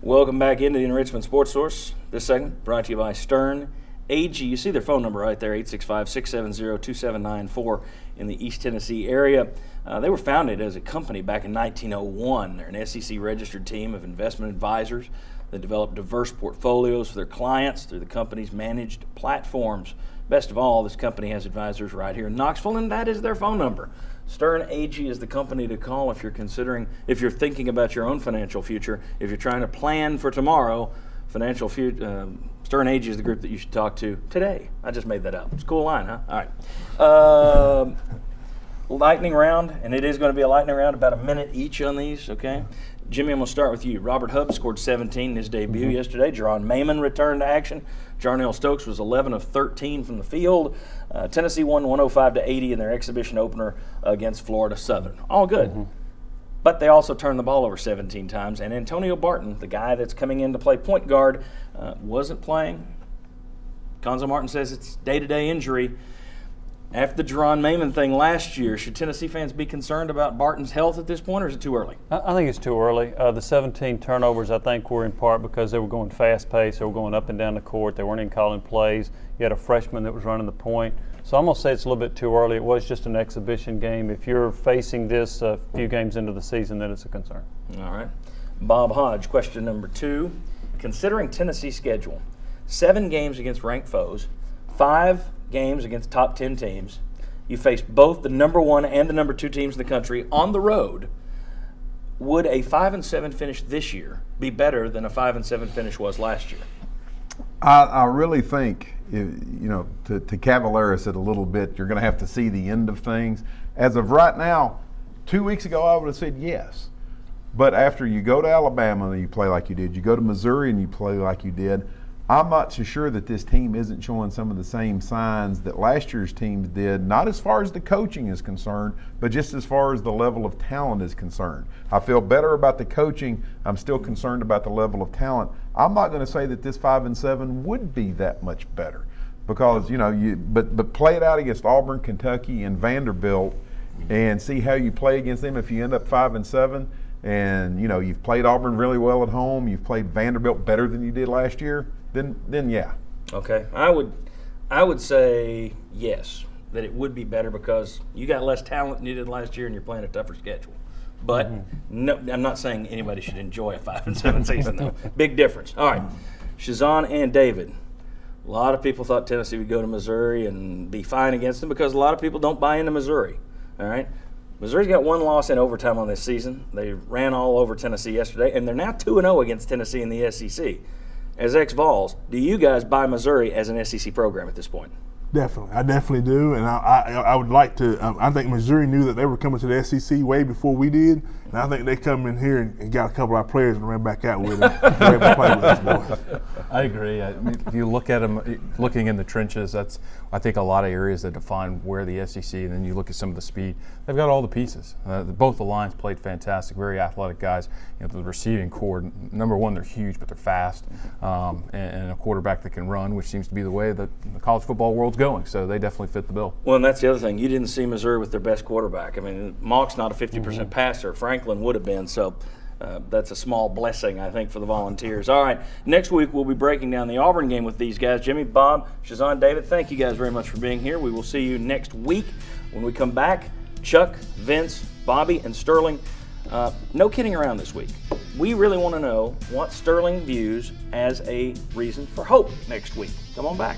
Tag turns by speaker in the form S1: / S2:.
S1: Welcome back into the Enrichment Sports Source. This segment brought to you by Stern AG. You see their phone number right there, 865-670-2794 in the East Tennessee area. They were founded as a company back in 1901. They're an SEC-registered team of investment advisors that develop diverse portfolios for their clients through the company's managed platforms. Best of all, this company has advisors right here in Knoxville, and that is their phone number. Stern AG is the company to call if you're thinking about your own financial future, if you're trying to plan for tomorrow. Stern AG is the group that you should talk to today. I just made that up. It's a cool line, huh? All right. Lightning round, and it is going to be a lightning round, about a minute each on these, okay? Jimmy, I'm going to start with you. Robert Hubbs scored 17 in his debut yesterday. Jerron Mayman returned to action. Jarnell Stokes was 11 of 13 from the field. Tennessee won 105-80 in their exhibition opener against Florida Southern. All good. But they also turned the ball over 17 times, and Antonio Barton, the guy that's coming in to play point guard, wasn't playing. Conzo Martin says it's day-to-day injury. After the Jerron Mayman thing last year, should Tennessee fans be concerned about Barton's health at this point, or is it too early?
S2: I think it's too early. The 17 turnovers, I think, were in part because they were going fast-paced. They were going up and down the court. They weren't even calling plays. You had a freshman that was running the point. So I'm going to say it's a little bit too early. It was just an exhibition game. If you're facing this a few games into the season, then it's a concern.
S1: All right. Bob Hodge, question number 2. Considering Tennessee's schedule, 7 games against ranked foes, 5 games against top 10 teams. You face both the number 1 and the number 2 teams in the country on the road. Would a 5-7 finish this year be better than a 5-7 finish was last year?
S3: I really think, to Cavaleris it a little bit, you're going to have to see the end of things. As of right now, 2 weeks ago I would have said yes. But after you go to Alabama and you play like you did, you go to Missouri and you play like you did, I'm not so sure that this team isn't showing some of the same signs that last year's teams did, not as far as the coaching is concerned, but just as far as the level of talent is concerned. I feel better about the coaching. I'm still concerned about the level of talent. I'm not going to say that this 5-7 would be that much better because, but play it out against Auburn, Kentucky, and Vanderbilt and see how you play against them if you end up 5-7. And, you've played Auburn really well at home. You've played Vanderbilt better than you did last year. Then yeah. Okay.
S1: I would say yes, that it would be better because you got less talent than you did last year and you're playing a tougher schedule. But no, I'm not saying anybody should enjoy a 5-7 season though. Big difference. All right. Shazan and David. A lot of people thought Tennessee would go to Missouri and be fine against them because a lot of people don't buy into Missouri. All right. Missouri's got 1 loss in overtime on this season. They ran all over Tennessee yesterday, and they're now 2-0 against Tennessee in the SEC. As ex-Vols, do you guys buy Missouri as an SEC program at this point?
S4: Definitely. I definitely do, and I would like to I think Missouri knew that they were coming to the SEC way before we did, and I think they come in here and got a couple of our players and ran back out with them. They're able to play with us, boys.
S5: I agree. I mean, if you look at them, looking in the trenches, that's, I think, a lot of areas that define where the SEC, and then you look at some of the speed. They've got all the pieces. Both the lines played fantastic, very athletic guys. The receiving core, number 1, they're huge, but they're fast, and a quarterback that can run, which seems to be the way that the college football world's going. So they definitely fit the bill.
S1: Well, and that's the other thing. You didn't see Missouri with their best quarterback. I mean, Mock's not a 50% passer. Franklin would have been, so that's a small blessing, I think, for the Volunteers. All right, next week we'll be breaking down the Auburn game with these guys. Jimmy, Bob, Shazan, David, thank you guys very much for being here. We will see you next week. When we come back, Chuck, Vince, Bobby, and Sterling. No kidding around this week. We really want to know what Sterling views as a reason for hope next week. Come on back.